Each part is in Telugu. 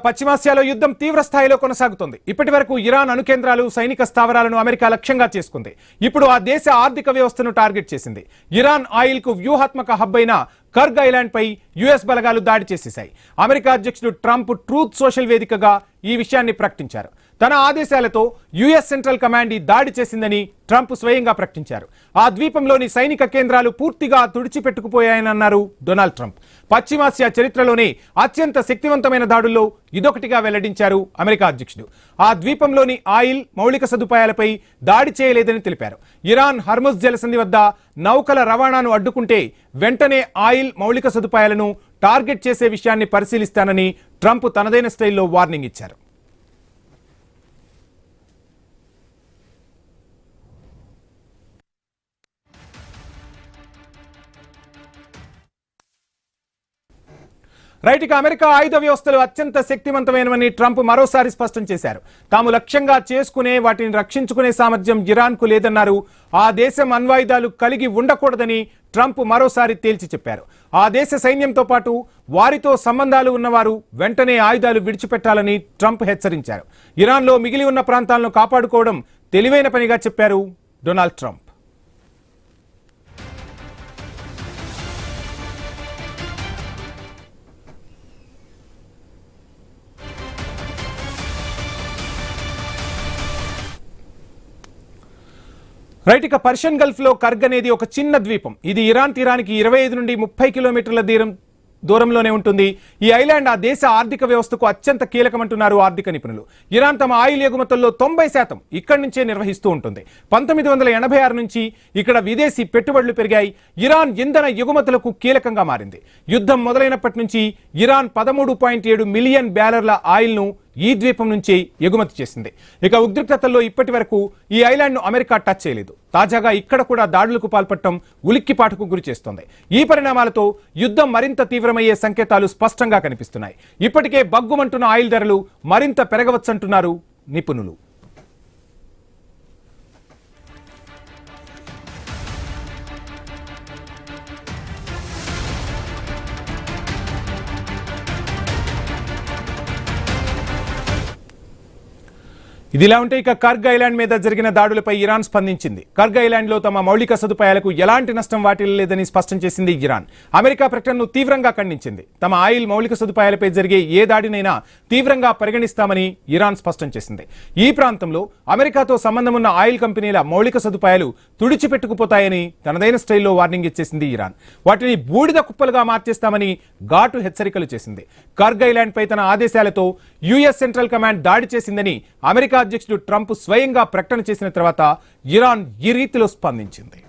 పశ్చిమాసియాలో యుద్ధం తీవ్ర స్థాయిలో కొనసాగుతోంది. ఇప్పటివరకు ఇరాన్ అణుకేంద్రాలు, సైనిక స్థావరాలను అమెరికా లక్ష్యంగా చేసుకుంది. ఇప్పుడు ఆ దేశ ఆర్థిక వ్యవస్థను టార్గెట్ చేసింది. ఇరాన్ ఆయిల్ కు వ్యూహాత్మక హబ్ అయిన కర్గ్ ఐలాండ్ పై యుఎస్ బలగాలు దాడి చేసేశాయి. అమెరికా అధ్యక్షుడు ట్రంప్ ట్రూత్ సోషల్ వేదికగా ఈ విషయాన్ని ప్రకటించారు. తన ఆదేశాలతో యుఎస్ సెంట్రల్ కమాండ్ ఈ దాడి చేసిందని ట్రంప్ స్వయంగా ప్రకటించారు. ఆ ద్వీపంలోని సైనిక కేంద్రాలు పూర్తిగా తుడిచిపెట్టుకుపోయాయని అన్నారు డొనాల్డ్ ట్రంప్. పశ్చిమాసియా చరిత్రలోనే అత్యంత శక్తివంతమైన దాడుల్లో ఇదొకటిగా వెల్లడించారు అమెరికా అధ్యక్షుడు. ఆ ద్వీపంలోని ఆయిల్, మౌలిక సదుపాయాలపై దాడి చేయలేదని తెలిపారు. ఇరాన్ హర్ముజ్ జలసంధి వద్ద నౌకల రవాణాను అడ్డుకుంటే వెంటనే ఆయిల్, మౌలిక సదుపాయాలను టార్గెట్ చేసే విషయాన్ని పరిశీలిస్తానని ట్రంప్ తనదైన స్టైల్లో వార్నింగ్ ఇచ్చారు. రైట్, ఇక అమెరికా ఆయుధ వ్యవస్థలు అత్యంత శక్తివంతమైనవని ట్రంప్ మరోసారి స్పష్టం చేశారు. తాము లక్ష్యంగా చేసుకునే వాటిని రక్షించుకునే సామర్థ్యం ఇరాన్ కు లేదన్నారు. ఆ దేశం అణ్వాయుధాలు కలిగి ఉండకూడదని ట్రంప్ మరోసారి తేల్చి చెప్పారు. ఆ దేశ సైన్యంతో పాటు వారితో సంబంధాలు ఉన్నవారు వెంటనే ఆయుధాలు విడిచిపెట్టాలని ట్రంప్ హెచ్చరించారు. ఇరాన్లో మిగిలి ఉన్న ప్రాంతాలను కాపాడుకోవడం తెలివైన పనిగా చెప్పారు డొనాల్డ్ ట్రంప్. రైట్, ఇక పర్షియన్ గల్ఫ్ లో కర్గ్ అనేది ఒక చిన్న ద్వీపం. ఇది ఇరాన్ తీరానికి 25 నుండి 30 కిలోమీటర్ల దూరంలోనే ఉంటుంది. ఈ ఐలాండ్ ఆ దేశ ఆర్థిక వ్యవస్థకు అత్యంత కీలకమంటున్నారు ఆర్థిక నిపుణులు. ఇరాన్ తమ ఆయిల్ ఎగుమతుల్లో 90% ఇక్కడి నుంచే నిర్వహిస్తూ ఉంటుంది. 1986 నుంచి ఇక్కడ విదేశీ పెట్టుబడులు పెరిగాయి. ఇరాన్ ఇంధన ఎగుమతులకు కీలకంగా మారింది. యుద్ధం మొదలైనప్పటి నుంచి ఇరాన్ 13.7 మిలియన్ బ్యారెర్ల ఆయిల్ ను ఈ ద్వీపం నుంచి ఎగుమతి చేసింది. ఇక ఉద్రిక్తతల్లో ఇప్పటి వరకు ఈ ఐలాండ్ ను అమెరికా టచ్ చేయలేదు. తాజాగా ఇక్కడ కూడా దాడులకు పాల్పడటం ఉలిక్కిపాటుకు గురి చేస్తోంది. ఈ పరిణామాలతో యుద్ధం మరింత తీవ్రమయ్యే సంకేతాలు స్పష్టంగా కనిపిస్తున్నాయి. ఇప్పటికే బగ్గుమంటున్న ఆయిల్ ధరలు మరింత పెరగవచ్చంటున్నారు నిపుణులు. ఇదిలా ఉంటే ఇక కర్గ్ ఐలాండ్ మీద జరిగిన దాడులపై ఇరాన్ స్పందించింది. కర్గ్ ఐలాండ్ లో తమ మౌలిక సదుపాయాలకు ఎలాంటి నష్టం వాటిల్లేదని స్పష్టం చేసింది ఇరాన్. అమెరికా ప్రకటనను తీవ్రంగా ఖండించింది. తమ ఆయిల్, మౌలిక సదుపాయాలపై జరిగే ఏ దాడినైనా తీవ్రంగా పరిగణిస్తామని ఇరాన్ స్పష్టం చేసింది. ఈ ప్రాంతంలో అమెరికాతో సంబంధం ఉన్న ఆయిల్ కంపెనీల మౌలిక సదుపాయాలు తుడిచిపెట్టుకుపోతాయని తనదైన స్టైల్లో వార్నింగ్ ఇచ్చేసింది ఇరాన్. వాటిని బూడిద కుప్పలుగా మార్చేస్తామని ఘాటు హెచ్చరికలు చేసింది. కర్గ్ ఐలాండ్ పై తన ఆదేశాలతో యుఎస్ సెంట్రల్ కమాండ్ దాడి చేసిందని అమెరికా అధ్యక్షుడు ట్రంప్ స్వయంగా ప్రకటన చేసిన తర్వాత ఇరాన్ ఈ రీతిలో స్పందించింది.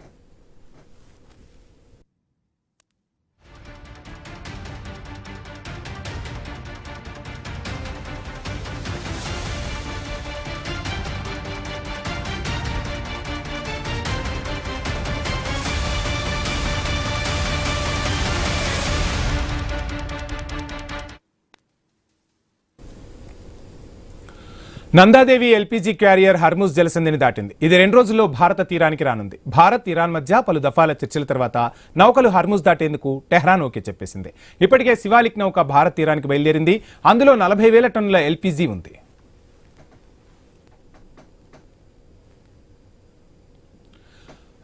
నందాదేవి ఎల్పీజీ క్యారియర్ హర్ముజ్ జలసంధిని దాటింది. ఇది 2 రోజుల్లో భారత తీరానికి రానుంది. భారత్, ఇరాన్ మధ్య పలు దఫాల చర్చల తర్వాత నౌకలు హర్ముజ్ దాటేందుకు టెహ్రాన్ ఓకే చెప్పేసింది. ఇప్పటికే శివాలిక్ నౌక భారత్ తీరానికి బయలుదేరింది. అందులో 40,000 టన్నుల ఎల్పీజీ ఉంది.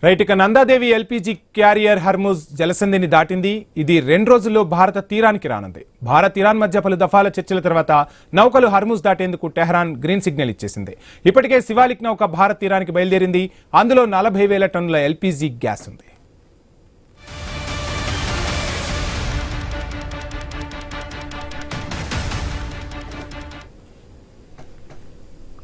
రైట్, ఇక నందాదేవి ఎల్పీజీ క్యారియర్ హర్ముజ్ జలసంధిని దాటింది. ఇది 2 రోజుల్లో భారత తీరానికి రానుంది. భారత్, ఇరాన్ మధ్య పలు దఫాల చర్చల తర్వాత నౌకలు హర్ముజ్ దాటేందుకు టెహ్రాన్ గ్రీన్ సిగ్నల్ ఇచ్చేసింది. ఇప్పటికే శివాలిక్ నౌక భారత్ తీరానికి బయలుదేరింది. అందులో 40,000 టన్నుల ఎల్పీజీ గ్యాస్ ఉంది.